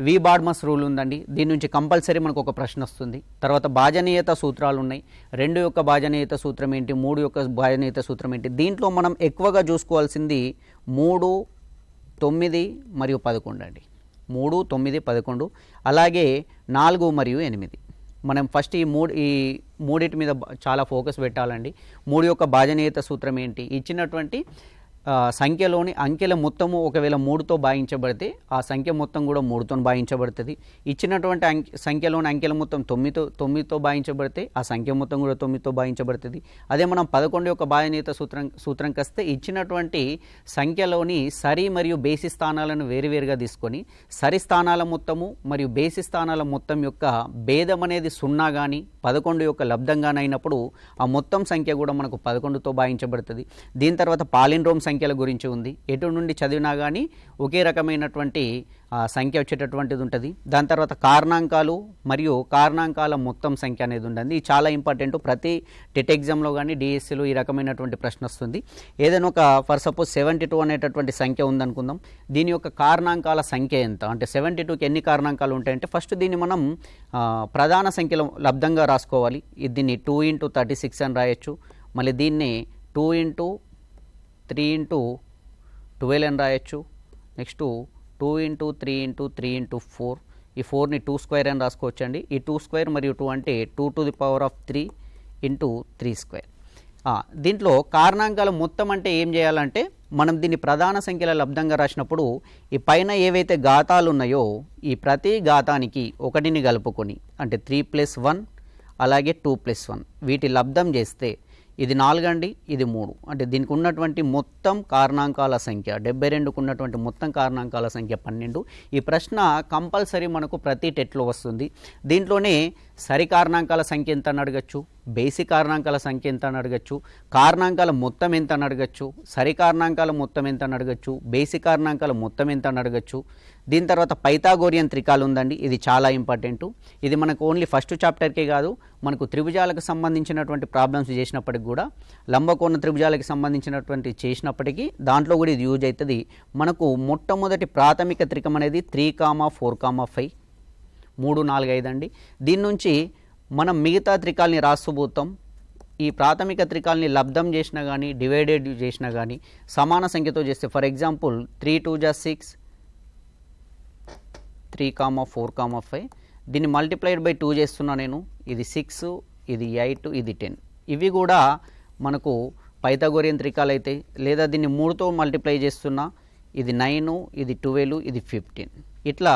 వి బార్డ్మస్ rule ఉందండి, దీని నుంచి కంపల్సరీ మనకు ఒక ప్రశ్న వస్తుంది. తర్వాత భాజనీయత సూత్రాలు ఉన్నాయి, 2 యొక్క భాజనీయత సూత్రం ఏంటి, 3 యొక్క భాజనీయత సూత్రం ఏంటి. దీంట్లో మనం ఎక్కువగా చూసుకోవాల్సింది 3, 9 మరియు 11 అండి. 3, 9, 11 అలాగే 4 మరియు 8. మనం ఫస్ట్ ఈ మూడింటి మీద చాలా ఫోకస్ పెట్టాలండి. 3 యొక్క భాజనీయత సూత్రం ఏంటి, ఇచ్చినటువంటి సంఖ్యలోని అంకెల మొత్తము ఒకవేళ 3తో భాగించబడితే ఆ సంఖ్య మొత్తం కూడా 3తో భాగించబడుతుంది. ఇచ్చినటువంటి సంఖ్యలోని అంకెల మొత్తం 9తో భాగించబడితే ఆ సంఖ్య మొత్తం కూడా 9తో భాగించబడుతుంది. అదే మనం 11 యొక్క భాజనీయత సూత్రం కస్తే ఇచ్చినటువంటి సంఖ్యలోని సరి మరియు బేసి స్థానాలను వేరువేరుగా తీసుకొని సరి స్థానాల మొత్తము మరియు బేసి స్థానాల మొత్తం యొక్క భేదం అనేది 0 కానీ 11 యొక్క లబ్ధంగానైనప్పుడు ఆ మొత్తం సంఖ్య కూడా మనకు 11తో భాగించబడుతుంది. దీని తర్వాత పాలిండ్రోమ్ సంఖ్యల గురించి ఉంది. ఎటు నుండి చదివినా కానీ ఒకే రకమైనటువంటి సంఖ్య వచ్చేటటువంటిది ఉంటుంది. దాని తర్వాత కారణాంకాలు మరియు కారణాంకాల మొత్తం సంఖ్య అనేది ఉంటుంది. ఇది చాలా ఇంపార్టెంట్. ప్రతి టెట్ ఎగ్జామ్లో కానీ డిఎస్సిలో ఈ రకమైనటువంటి ప్రశ్న వస్తుంది. ఏదైనా ఒక ఫర్ సపోజ్ 72 అనేటటువంటి సంఖ్య ఉందనుకుందాం, దీని యొక్క కారణాంకాల సంఖ్య ఎంత అంటే 72కి ఎన్ని కారణాంకాలు ఉంటాయంటే ఫస్ట్ దీన్ని మనం ప్రధాన సంఖ్యలో లబ్ధంగా రాసుకోవాలి. దీన్ని 2 × 36 అని రాయొచ్చు. మళ్ళీ దీన్ని 2 × 3 × 12 అని రాయొచ్చు. నెక్స్ట్ 2 × 3 × 3 × 4, ఈ 4ని 2² అని రాసుకోవచ్చండి. ఈ 2² మరియు 2 అంటే 2⁻³ × 3². దీంట్లో కారణాంకాల మొత్తం అంటే ఏం చేయాలంటే మనం దీన్ని ప్రధాన సంఖ్యల లబ్ధంగా రాసినప్పుడు ఈ పైన ఏవైతే ఘాతాలు ఉన్నాయో ఈ ప్రతి ఘాతానికి 1ని కలుపుకొని అంటే 3+1 అలాగే 2+1 వీటి లబ్ధం చేస్తే ఇది 4 అండి, ఇది 3 అంటే దీనికి ఉన్నటువంటి మొత్తం కారణాంకాల సంఖ్య 72కు ఉన్నటువంటి మొత్తం కారణాంకాల సంఖ్య 12. ఈ ప్రశ్న కంపల్సరీ మనకు ప్రతి టెట్లో వస్తుంది. దీంట్లోనే సరి కారణాంకాల సంఖ్య ఎంత అని అడగచ్చు, బేసిక్ కారణాంకాల సంఖ్య ఎంత అని అడగచ్చు, కారణాంకాల మొత్తం ఎంత అని అడగచ్చు, సరి కారణాంకాల మొత్తం ఎంత అని అడగచ్చు, బేసిక్ కారణాంకాల మొత్తం ఎంత అని అడగచ్చు. దీని తర్వాత పైథాగోరియన్ త్రికాలు ఉందండి, ఇది చాలా ఇంపార్టెంట్. ఇది మనకు ఓన్లీ ఫస్ట్ చాప్టర్కే కాదు, మనకు త్రిభుజాలకు సంబంధించినటువంటి ప్రాబ్లమ్స్ చేసినప్పటికి కూడా లంబకోణ త్రిభుజాలకు సంబంధించినటువంటి చేసినప్పటికీ దాంట్లో కూడా ఇది యూజ్ అవుతుంది. మనకు మొట్టమొదటి ప్రాథమిక త్రికం అనేది 3, 4, 5 3, 4, 5 అండి. దీని నుంచి మనం మిగతా త్రికాల్ని రాస్తూపోతాం. ఈ ప్రాథమిక త్రికాల్ని లబ్ధం చేసినా కానీ డివైడెడ్ చేసినా కానీ సమాన సంఖ్యతో చేస్తే ఫర్ ఎగ్జాంపుల్ 3 × 2 = 6, 3, 4, 5 దీన్ని మల్టిప్లైడ్ బై 2 చేస్తున్నా నేను. ఇది 6, ఇది 8, ఇది 10. ఇవి కూడా మనకు పైథాగోరియన్ త్రికాలు అయితే. లేదా దీన్ని 3తో మల్టిప్లై చేస్తున్నా, ఇది 9, ఇది 12, ఇది 15. ఇట్లా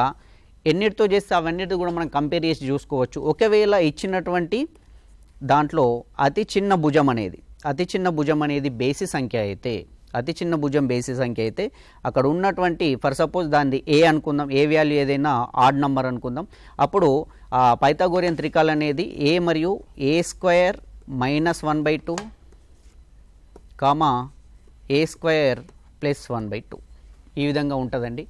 ఎన్నిటితో చేస్తే అవన్నిటి కూడా మనం కంపేర్ చేసి చూసుకోవచ్చు. ఒకవేళ ఇచ్చినటువంటి దాంట్లో అతి చిన్న భుజం అనేది బేసి సంఖ్య అయితే, అతి చిన్న భుజం బేసి సంఖ్య అయితే అక్కడ ఉన్నటువంటి ఫర్ సపోజ్ దాన్ని ఏ అనుకుందాం, ఏ వాల్యూ ఏదైనా ఆడ్ నెంబర్ అనుకుందాం. అప్పుడు ఆ పైథాగోరియన్ త్రికాలు అనేది a మరియు a² - 1/2 a² + 1/2 ఈ విధంగా ఉంటుందండి.